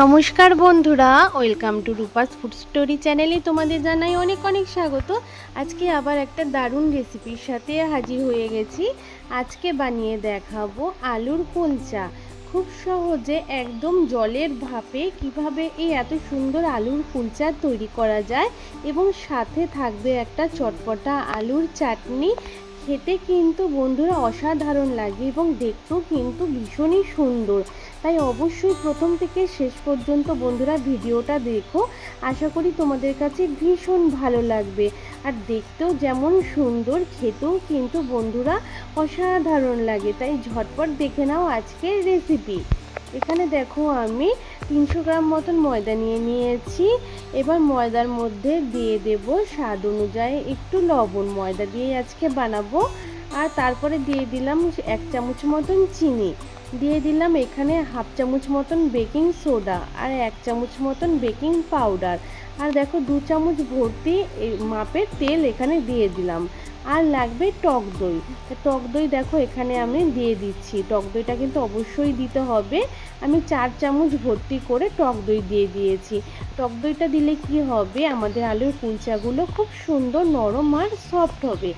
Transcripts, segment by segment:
নমস্কার বন্ধুরা, welcome to Rupa's food story চ্যানেলে তোমাদের জানাই অনেক অনেক স্বাগত। আজকে আবার একটা দারুণ রেসিপির সাথে হাজির হয়ে গেছি। আজকে বানিয়ে দেখাবো আলুর কুলচা। খুব সহজে একদম জলের ভাপে কিভাবে এই এত সুন্দর আলুর কুলচা তৈরি করা যায় এবং সাথে থাকবে একটা চটপটা আলুর চাটনি। খেতে কিন্তু বন্ধুরা অসাধারণ লাগে এবং দেখতেও কিন্তু ভীষণই সুন্দর। তাই অবশ্যই প্রথম থেকে শেষ পর্যন্ত বন্ধুরা ভিডিওটা দেখো। আশা করি তোমাদের কাছে ভীষণ ভালো লাগবে। আর দেখতেও যেমন সুন্দর, খেতেও কিন্তু বন্ধুরা অসাধারণ লাগে। তাই ঝটপট দেখে নাও আজকের রেসিপি। এখানে দেখো আমি 300 গ্রাম মতন ময়দা নিয়ে নিয়েছি। এবার ময়দার মধ্যে দিয়ে দেব স্বাদ অনুযায়ী একটু লবণ। ময়দা দিয়ে আজকে বানাবো। আর তারপরে দিয়ে দিলাম 1 চামচ মতন চিনি, দিয়ে দিলাম এখানে হাফ চামচ মতন বেকিং সোডা আর 1 চামচ মতন বেকিং পাউডার। আর দেখো 2 চামচ ভর্তি মাপের তেল এখানে দিয়ে দিলাম। আর লাগবে টক দই। টক দই দেখো এখানে আমি দিয়ে দিচ্ছি। টক দইটা কিন্তু অবশ্যই দিতে হবে। আমি 4 চামচ ভর্তি করে টক দই দিয়ে দিয়েছি। টক দইটা দিলে কি হবে, আমাদের আলুর কুলচাগুলো খুব সুন্দর নরম আর সফট হবে।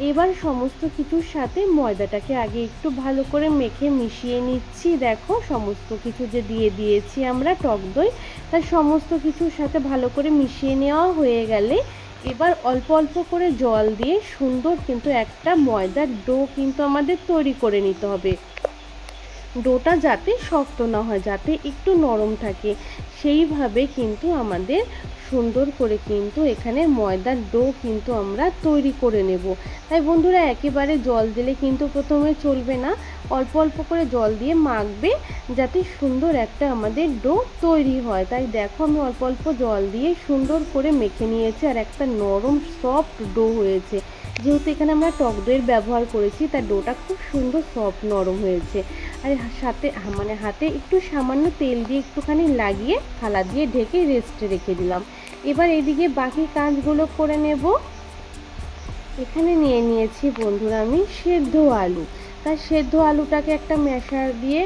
এবার সমস্ত কিছুর সাথে ময়দাটাকে আগে একটু ভালো করে মেখে মিশিয়ে নিচ্ছি। দেখো সমস্ত কিছু যে দিয়ে দিয়েছি আমরা টক দই, তার সমস্ত কিছুর সাথে ভালো করে মিশিয়ে নেওয়া হয়ে গেলে এবার অল্প অল্প করে জল দিয়ে সুন্দর কিন্তু একটা ময়দার ডো কিন্তু আমাদের তৈরি করে নিতে হবে। ডোটা যাতে শক্ত না হয়, যাতে একটু নরম থাকে, সেইভাবে কিন্তু আমাদের সুন্দর করে কিন্তু এখানে ময়দার ডো কিন্তু আমরা তৈরি করে নেব। তাই বন্ধুরা একেবারে জল দিলে কিন্তু প্রথমে চলবে না, অল্প অল্প করে জল দিয়ে মাখবে যাতে সুন্দর একটা আমাদের ডো তৈরি হয়। তাই দেখো আমি অল্প অল্প জল দিয়ে সুন্দর করে মেখে নিয়েছি আর একটা নরম সফট ডো হয়েছে। যেহেতু এখানে আমরা টক দইয়ের ব্যবহার করেছি তার ডোটা খুব সুন্দর সফট নরম হয়েছে। আর সাথে হাতে একটু সামান্য তেল দিয়ে একটুখানি লাগিয়ে থালা দিয়ে ঢেকে রেস্টে রেখে দিলাম। এবার এদিকে বাকি কাজগুলো করে নেব। এখানে নিয়ে নিয়েছি বন্ধুরা আমি সেদ্ধ আলু। তার সেদ্ধ আলুটাকে একটা ম্যাশার দিয়ে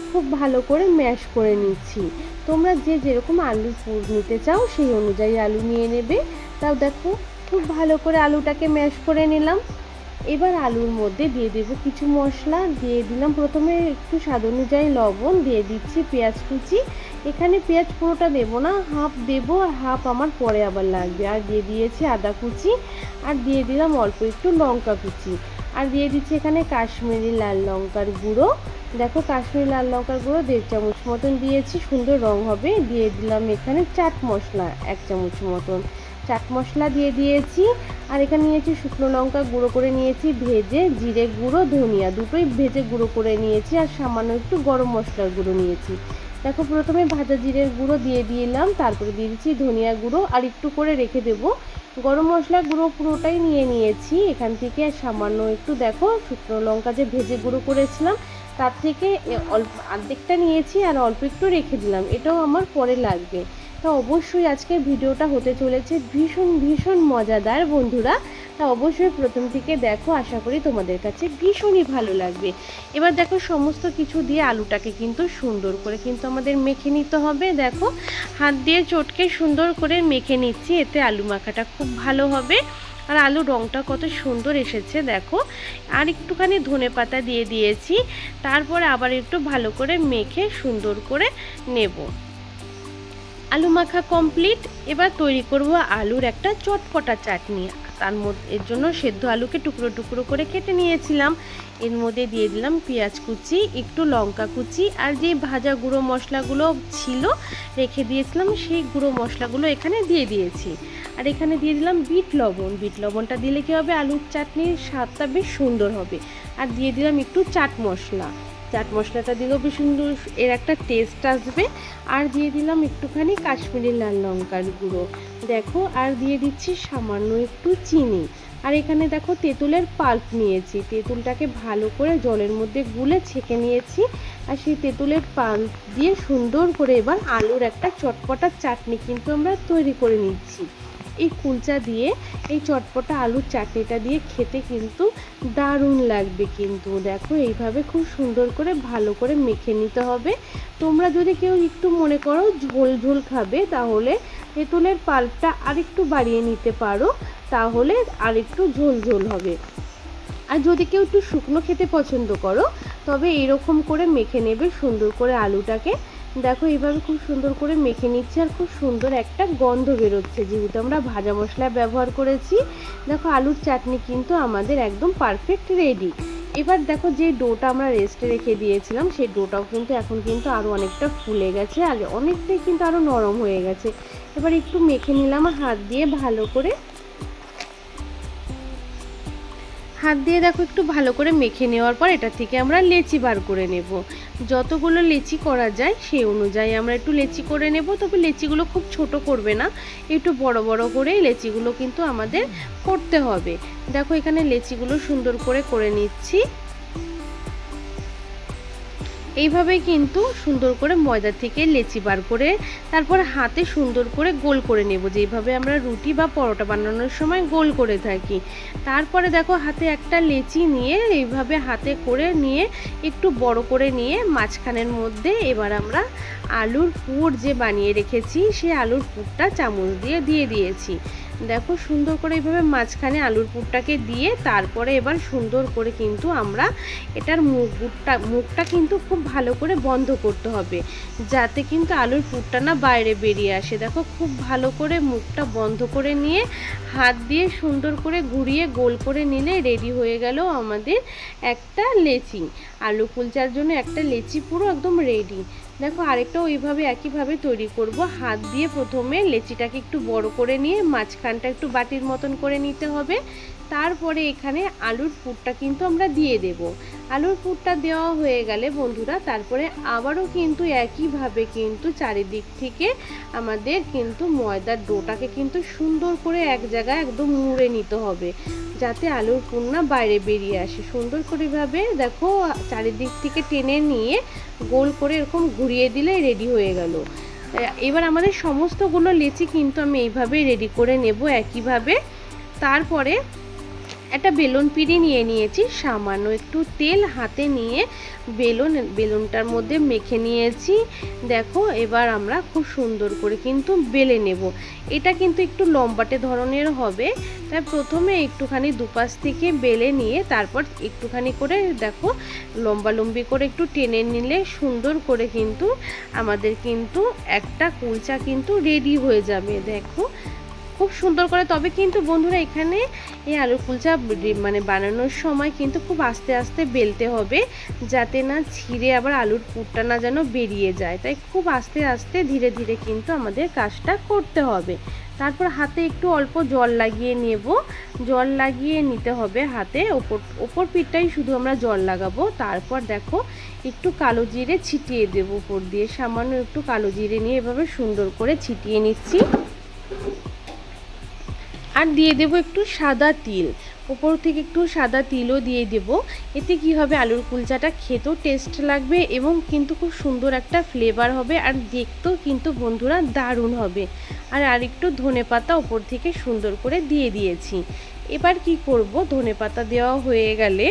খুব ভালো করে ম্যাশ করে নিচ্ছি। তোমরা যে যেরকম আলু পুর নিতে চাও সেই অনুযায়ী আলু নিয়ে নেবে। তাও দেখো খুব ভালো করে আলুটাকে ম্যাশ করে নিলাম। এবার আলুর মধ্যে দিয়ে দেবো কিছু মশলা। দিয়ে দিলাম প্রথমে একটু স্বাদ অনুযায়ী লবণ, দিয়ে দিচ্ছি পেঁয়াজ কুচি। এখানে পেঁয়াজ পুরোটা দেবো না, হাফ দেবো আর হাফ আমার পরে আবার লাগবে। আর দিয়ে দিয়েছি আদা কুচি, আর দিয়ে দিলাম অল্প একটু লঙ্কা কুচি, আর দিয়ে দিচ্ছি এখানে কাশ্মীরি লাল লঙ্কার গুঁড়ো। দেখো কাশ্মীরি লাল লঙ্কার গুঁড়ো 1.5 চামচ মতন দিয়েছি, সুন্দর রং হবে। দিয়ে দিলাম এখানে চাট মশলা 1 চামচ মতন, চাট মশলা দিয়ে দিয়েছি। আর এখানে নিয়েছি শুকনো লঙ্কা গুঁড়ো করে নিয়েছি ভেজে, জিরে গুঁড়ো ধনিয়া দুটোই ভেজে গুঁড়ো করে নিয়েছি, আর সামান্য একটু গরম মশলার গুঁড়ো নিয়েছি। দেখো প্রথমে ভাজা জিরের গুঁড়ো দিয়ে দিলাম, তারপরে দিয়ে দিচ্ছি ধনিয়া গুঁড়ো আর একটু করে রেখে দেবো গরম মশলা গুঁড়ো, পুরোটাই নিয়ে নিয়েছি এখান থেকে। আর সামান্য একটু দেখো শুকনো লঙ্কা যে ভেজে গুঁড়ো করেছিলাম তার থেকে অল্প অর্ধেকটা নিয়েছি আর অল্প একটু রেখে দিলাম, এটাও আমার পরে লাগবে। তা অবশ্যই আজকের ভিডিওটা হতে চলেছে ভীষণ ভীষণ মজাদার বন্ধুরা। তা অবশ্যই প্রথম থেকে দেখো, আশা করি তোমাদের কাছে ভীষণই ভালো লাগবে। এবার দেখো সমস্ত কিছু দিয়ে আলুটাকে কিন্তু সুন্দর করে কিন্তু আমাদের মেখে নিতে হবে। দেখো হাত দিয়ে চটকে সুন্দর করে মেখে নিচ্ছি, এতে আলু মাখাটা খুব ভালো হবে। আর আলুর রঙটা কত সুন্দর এসেছে দেখো। আর একটুখানি ধনেপাতা দিয়ে দিয়েছি, তারপরে আবার একটু ভালো করে মেখে সুন্দর করে নেব। আলু মাখা কমপ্লিট। এবার তৈরি করব আলুর একটা চটপটা চাটনি। তার মধ্যে এর জন্য সেদ্ধ আলুকে টুকরো টুকরো করে কেটে নিয়েছিলাম। এর মধ্যে দিয়ে দিলাম পেঁয়াজ কুচি, একটু লঙ্কা কুচি, আর যে ভাজা গুঁড়ো মশলাগুলো ছিল রেখে দিয়েছিলাম সেই গুঁড়ো মশলাগুলো এখানে দিয়ে দিয়েছি। আর এখানে দিয়ে দিলাম বিট লবণ। বিট লবণটা দিলে কী হবে, আলুর চাটনির স্বাদটা বেশ সুন্দর হবে। আর দিয়ে দিলাম একটু চাট মশলা। চাট মশলাটা দিলেও বেশ সুন্দর এর একটা টেস্ট আসবে। আর দিয়ে দিলাম একটুখানি কাশ্মীরি লাল লঙ্কার গুঁড়ো দেখো, আর দিয়ে দিচ্ছি সামান্য একটু চিনি। আর এখানে দেখো তেঁতুলের পাল্প নিয়েছি, তেঁতুলটাকে ভালো করে জলের মধ্যে গুলে ছেঁকে নিয়েছি। আর সেই তেঁতুলের পাল্প দিয়ে সুন্দর করে এবার আলুর একটা চটপটা চাটনি কিন্তু আমরা তৈরি করে নিচ্ছি। এই কুলচা দিয়ে এই চটপটা আলুর চাটনিটা দিয়ে খেতে কিন্তু দারুণ লাগবে। কিন্তু দেখো এইভাবে খুব সুন্দর করে ভালো করে মেখে নিতে হবে। তোমরা যদি কেউ একটু মনে করো ঝোল ঝোল খাবে তাহলে তেঁতুলের পাল্পটা আরেকটু বাড়িয়ে নিতে পারো, তাহলে আরেকটু ঝোল ঝোল হবে। আর যদি কেউ একটু শুকনো খেতে পছন্দ করো তবে এরকম করে মেখে নেবে সুন্দর করে আলুটাকে। দেখো এইভাবে খুব সুন্দর করে মেখে নিচ্ছি আর খুব সুন্দর একটা গন্ধ বেরোচ্ছে, যেহেতু আমরা ভাজা মশলা ব্যবহার করেছি। দেখো আলুর চাটনি কিন্তু আমাদের একদম পারফেক্ট রেডি। এবার দেখো যে ডোটা আমরা রেস্টে রেখে দিয়েছিলাম সেই ডোটাও কিন্তু এখন কিন্তু আরও অনেকটা ফুলে গেছে আর অনেকটাই কিন্তু আরও নরম হয়ে গেছে। এবার একটু মেখে নিলাম হাত দিয়ে ভালো করে, হাত দিয়ে দেখো একটু ভালো করে মেখে নেওয়ার পর এটা থেকে আমরা লেচি বার করে নেব। যতগুলো লেচি করা যায় সেই অনুযায়ী আমরা একটু লেচি করে নেব, তবে লেচিগুলো খুব ছোট করবে না, একটু বড় বড় করে লেচিগুলো কিন্তু আমাদের করতে হবে। দেখো এখানে লেচিগুলো সুন্দর করে নিচ্ছি। এইভাবে কিন্তু সুন্দর করে ময়দা থেকে লেচি বার করে তারপর হাতে সুন্দর করে গোল করে নেব, যেভাবে আমরা রুটি বা পরোটা বানানোর সময় গোল করে থাকি। তারপরে দেখো হাতে একটা লেচি নিয়ে এইভাবে হাতে করে নিয়ে একটু বড় করে নিয়ে মাঝখানের মধ্যে এবার আমরা আলুর পুর যে বানিয়ে রেখেছি সেই আলুর পুরটা চামচ দিয়ে দিয়েছি। দেখো সুন্দর করে এইভাবে মাঝখানে আলুর পুরটাকে দিয়ে তারপরে এবার সুন্দর করে কিন্তু আমরা এটার মুখটা কিন্তু খুব ভালো করে বন্ধ করতে হবে, যাতে কিন্তু আলুর পুরটা না বাইরে বেরিয়ে আসে। দেখো খুব ভালো করে মুখটা বন্ধ করে নিয়ে হাত দিয়ে সুন্দর করে ঘুরিয়ে গোল করে নিলে রেডি হয়ে গেল আমাদের একটা লেচি। আলু কুলচার জন্য একটা লেচি পুরো একদম রেডি। দেখো আরেকটা ওইভাবে একইভাবে তৈরি করব। হাত দিয়ে প্রথমে লেচিটাকে একটু বড় করে নিয়ে মাঝখানটা একটু বাটির মতন করে নিতে হবে। তারপরে এখানে আলুর পুরটা কিন্তু আমরা দিয়ে দেব। আলুর পুরটা দেওয়া হয়ে গেলে বন্ধুরা তারপরে আবারও কিন্তু একইভাবে কিন্তু চারিদিক থেকে আমাদের কিন্তু ময়দার ডোটাকে কিন্তু সুন্দর করে এক জায়গায় একদম মুড়ে নিতে হবে, যাতে আলুর পুর না বাইরে বেরিয়ে আসে। সুন্দর করে ভাবে দেখো চারিদিক থেকে টেনে নিয়ে গোল করে এরকম ঘুরিয়ে দিলে রেডি হয়ে গেল। এবার আমাদের সমস্তগুলো লেচি কিন্তু আমি এইভাবেই রেডি করে নেব একইভাবে। তারপরে একটা বেলুন পিঁড়ি নিয়ে নিয়েছি, সামান্য একটু তেল হাতে নিয়ে বেলুনটার মধ্যে মেখে নিয়েছি। দেখো এবার আমরা খুব সুন্দর করে কিন্তু বেলে নেব। এটা কিন্তু একটু লম্বাটে ধরনের হবে, তাই প্রথমে একটুখানি দুপাশ থেকে বেলে নিয়ে তারপর একটুখানি করে দেখো লম্বি করে একটু টেনে নিলে সুন্দর করে কিন্তু আমাদের কিন্তু একটা কুলচা কিন্তু রেডি হয়ে যাবে। দেখো খুব সুন্দর করে। তবে কিন্তু বন্ধুরা এখানে এই আলুর কুলচা মানে বানানোর সময় কিন্তু খুব আস্তে আস্তে বেলতে হবে, যাতে না ছিঁড়ে আবার আলুর পুরটা না যেন বেরিয়ে যায়। তাই খুব আস্তে আস্তে ধীরে ধীরে কিন্তু আমাদের কাজটা করতে হবে। তারপর হাতে একটু অল্প জল লাগিয়ে নেব, জল লাগিয়ে নিতে হবে হাতে ওপর পিঠটাই শুধু আমরা জল লাগাবো। তারপর দেখো একটু কালো জিরে ছিটিয়ে দেবো উপর দিয়ে, সামান্য একটু কালো জিরে নিয়ে এভাবে সুন্দর করে ছিটিয়ে নিচ্ছি। আর দিয়ে দেবো একটু সাদা তিল, উপর থেকে একটু সাদা তিলও দিয়ে দেব। এতে কি হবে আলুর কুলচাটা খেতেও টেস্ট লাগবে এবং কিন্তু খুব সুন্দর একটা ফ্লেভার হবে আর দেখতেও কিন্তু বন্ধুরা দারুণ হবে। আর আরেকটু ধনেপাতা উপর থেকে সুন্দর করে দিয়ে দিয়েছি। এবার কি করব, ধনেপাতা দেওয়া হয়ে গেলে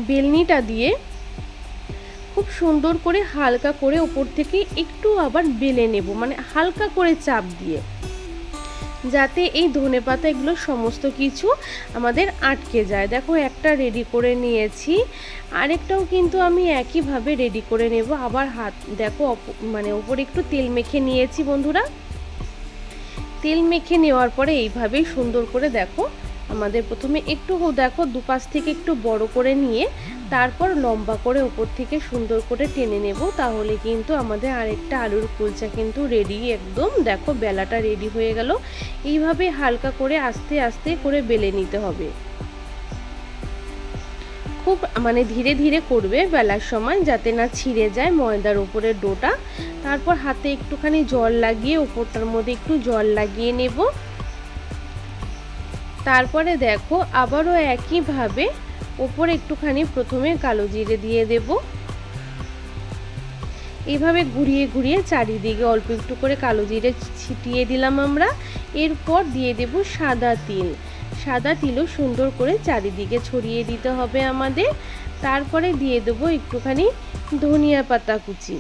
বেলনিটা দিয়ে খুব সুন্দর করে হালকা করে উপর থেকে একটু আবার বেলে নেব, মানে হালকা করে চাপ দিয়ে, যাতে এই ধনেপাতা এগুলো সমস্ত কিছু আমাদের আটকে যায়। দেখো একটা রেডি করে নিয়েছি, আরেকটাও কিন্তু আমি একইভাবে রেডি করে নেব। আবার হাত দেখো মানে ওপরে একটু তেল মেখে নিয়েছি বন্ধুরা। তেল মেখে নেওয়ার পরে এইভাবেই সুন্দর করে দেখো আমাদের প্রথমে একটু দেখো দুপাশ থেকে একটু বড় করে নিয়ে তারপর লম্বা করে উপর থেকে সুন্দর করে টেনে নেব, তাহলে কিন্তু আমাদের আরেকটা আলুর কুলচা কিন্তু রেডি। একদম দেখো বেলাটা রেডি হয়ে গেল। এইভাবে হালকা করে আস্তে আস্তে করে বেলে নিতে হবে, খুব মানে ধীরে ধীরে করবে বেলার সময়, যাতে না ছিঁড়ে যায় ময়দার উপরের ডোটা। তারপর হাতে একটুখানি জল লাগিয়ে উপরটার মধ্যে একটু জল লাগিয়ে নেব। তারপরে দেখো আবারও একইভাবে উপরে একটুখানি প্রথমে কালো জিরে দিয়ে দেব। এইভাবে ঘুরিয়ে ঘুরিয়ে চারিদিকে অল্প একটু করে কালো জিরে ছিটিয়ে দিলাম আমরা। এরপর দিয়ে দেব সাদা তিল, সাদা তিলও সুন্দর করে চারিদিকে ছড়িয়ে দিতে হবে আমাদের। তারপরে দিয়ে দেবো একটুখানি ধনিয়া পাতা কুচি।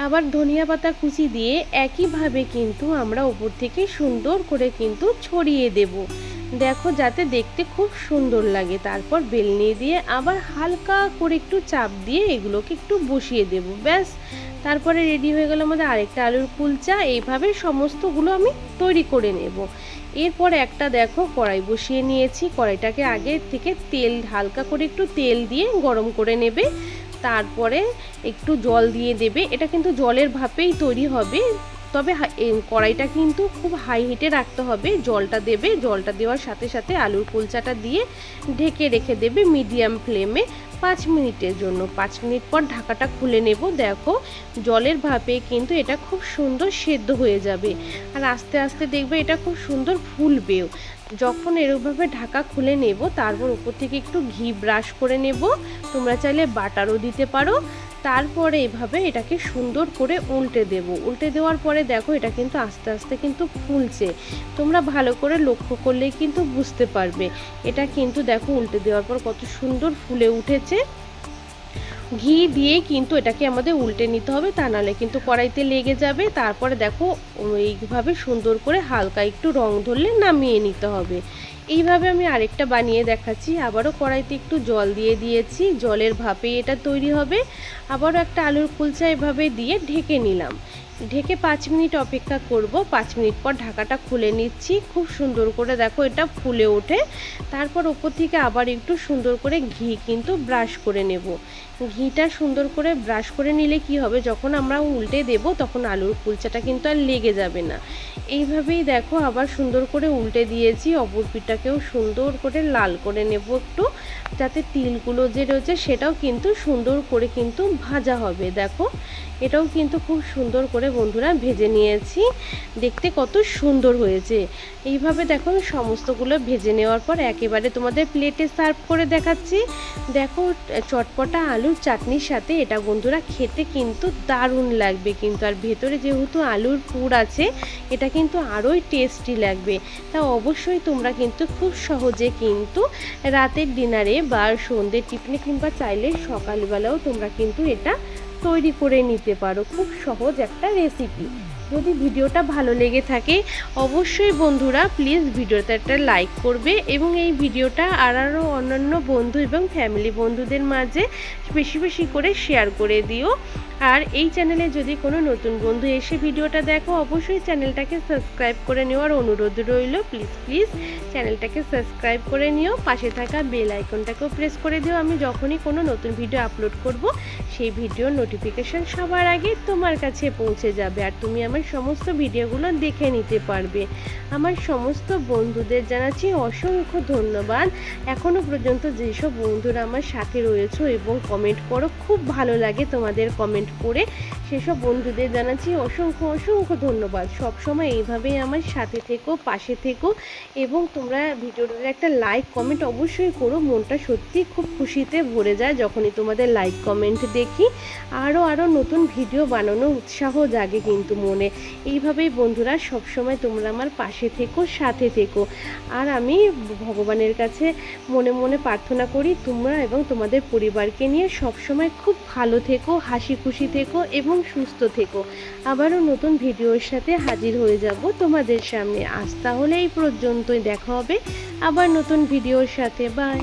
আবার ধনিয়া পাতা কুচি দিয়ে একইভাবে কিন্তু আমরা ওপর থেকে সুন্দর করে কিন্তু ছড়িয়ে দেব, দেখো যাতে দেখতে খুব সুন্দর লাগে। তারপর বেলনি দিয়ে আবার হালকা করে একটু চাপ দিয়ে এগুলোকে একটু বসিয়ে দেব, ব্যাস। তারপরে রেডি হয়ে গেল আমাদের আরেকটা আলুর কুলচা। এইভাবে সমস্তগুলো আমি তৈরি করে নেব। এরপর একটা দেখো কড়াই বসিয়ে নিয়েছি, কড়াইটাকে আগে থেকে তেল হালকা করে একটু তেল দিয়ে গরম করে নেবে। তারপরে একটু জল দিয়ে দেবে, এটা কিন্তু জলের ভাপেই তৈরি হবে, তবে কড়াইটা কিন্তু খুব হাই হিটে রাখতে হবে। জলটা দেবে, জলটা দেওয়ার সাথে সাথে আলুর কুলচাটা দিয়ে ঢেকে রেখে দেবে মিডিয়াম ফ্লেমে 5 মিনিটের জন্য। 5 মিনিট পর ঢাকাটা খুলে নেব, দেখো জলের ভাপে কিন্তু এটা খুব সুন্দর সেদ্ধ হয়ে যাবে, আর আস্তে আস্তে দেখবে এটা খুব সুন্দর ফুলবেও। যখন এরকমভাবে ঢাকা খুলে নেব, তারপর উপর থেকে একটু ঘি ব্রাশ করে নেব, তোমরা চাইলে বাটারও দিতে পারো। তারপরে এভাবে এটাকে সুন্দর করে উল্টে দেব। উল্টে দেওয়ার পরে দেখো এটা কিন্তু আস্তে আস্তে কিন্তু ফুলছে, তোমরা ভালো করে লক্ষ্য করলেই কিন্তু বুঝতে পারবে। এটা কিন্তু দেখো উল্টে দেওয়ার পর কত সুন্দর ফুলে উঠেছে। ঘি দিয়ে কিন্তু এটাকে আমাদের উল্টে নিতে হবে, তা নাহলে কিন্তু কড়াইতে লেগে যাবে। তারপরে দেখো এইভাবে সুন্দর করে হালকা একটু রং ধরলে নামিয়ে নিতে হবে। এইভাবে আমি আরেকটা বানিয়ে দেখাচ্ছি। আবারও কড়াইতে একটু জল দিয়ে দিয়েছি, জলের ভাপে এটা তৈরি হবে। আবারও একটা আলুর কুলচা এভাবে দিয়ে ঢেকে নিলাম, ঢেকে 5 মিনিট অপেক্ষা করব। 5 মিনিট পর ঢাকাটা খুলে নিচ্ছি, খুব সুন্দর করে দেখো এটা ফুলে ওঠে। তারপর ওপর থেকে আবার একটু সুন্দর করে ঘি কিন্তু ব্রাশ করে নেব। ঘিটা সুন্দর করে ব্রাশ করে নিলে কি হবে, যখন আমরা উল্টে দেব তখন আলুর কুলচাটা কিন্তু আর লেগে যাবে না। এইভাবেই দেখো আবার সুন্দর করে উল্টে দিয়েছি, অপর পিঠটাকেও সুন্দর করে লাল করে নেব একটু, যাতে তিলগুলো যে রয়েছে সেটাও কিন্তু সুন্দর করে কিন্তু ভাজা হবে। দেখো এটাও কিন্তু খুব সুন্দর করে বন্ধুরা ভেজে নিয়েছি, দেখতে কত সুন্দর হয়েছে। এইভাবে দেখো আমি সমস্তগুলো ভেজে নেওয়ার পর একেবারে তোমাদের প্লেটে সার্ভ করে দেখাচ্ছি। দেখো চটপটা আলুর চাটনির সাথে এটা বন্ধুরা খেতে কিন্তু দারুণ লাগবে কিন্তু, আর ভেতরে যেহেতু আলুর পুর আছে এটা কিন্তু আরোই টেস্টি লাগবে। তা অবশ্যই তোমরা কিন্তু খুব সহজে কিন্তু রাতের ডিনারে বা সন্ধ্যের টিফিনে কিংবা চাইলে সকালবেলাও তোমরা কিন্তু এটা তৈরি করে নিতে পারো। খুব সহজ একটা রেসিপি। যদি ভিডিওটা ভালো লেগে থাকে অবশ্যই বন্ধুরা প্লিজ ভিডিওতে একটা লাইক করবে, এবং এই ভিডিওটা আরও অন্যান্য বন্ধু এবং ফ্যামিলি বন্ধুদের মাঝে বেশি বেশি করে শেয়ার করে দিও। আর এই চ্যানেলে যদি কোনো নতুন বন্ধু এসে ভিডিওটা দেখো অবশ্যই চ্যানেলটাকে সাবস্ক্রাইব করে নেওয়ার অনুরোধ রইল। প্লিজ প্লিজ চ্যানেলটাকে সাবস্ক্রাইব করে নিও, পাশে থাকা বেল আইকনটাকেও প্রেস করে দিও। আমি যখনই কোনো নতুন ভিডিও আপলোড করব সেই ভিডিওর নোটিফিকেশান সবার আগে তোমার কাছে পৌঁছে যাবে, আর তুমি আমার সমস্ত ভিডিওগুলো দেখে নিতে পারবে। আমার সমস্ত বন্ধুদের জানাচ্ছি অসংখ্য ধন্যবাদ। এখনও পর্যন্ত যেসব বন্ধুরা আমার সাথে রয়েছো এবং কমেন্ট করো, খুব ভালো লাগে তোমাদের কমেন্ট পড়ে, সেসব বন্ধুদের জানাচ্ছি অসংখ্য অসংখ্য ধন্যবাদ। সবসময় এইভাবেই আমার সাথে থেকো, পাশে থেকো, এবং তোমরা ভিডিওটার একটা লাইক কমেন্ট অবশ্যই করো। মনটা সত্যি খুব খুশিতে ভরে যায় যখনই তোমাদের লাইক কমেন্ট দেখি। আরও নতুন ভিডিও বানানোর উৎসাহ জাগে কিন্তু মনে। এইভাবেই বন্ধুরা সবসময় তোমরা আমার পাশে থেকো, সাথে থেকো। আর আমি ভগবানের কাছে মনে মনে প্রার্থনা করি তোমরা এবং তোমাদের পরিবারকে নিয়ে সবসময় খুব ভালো থেকো, হাসি খুশি থেকো এবং সুস্থ থেকো। আবারও নতুন ভিডিওর সাথে হাজির হয়ে যাব তোমাদের সামনে। আজ তাহলে এই পর্যন্তই, দেখা হবে আবার নতুন ভিডিওর সাথে। বাই।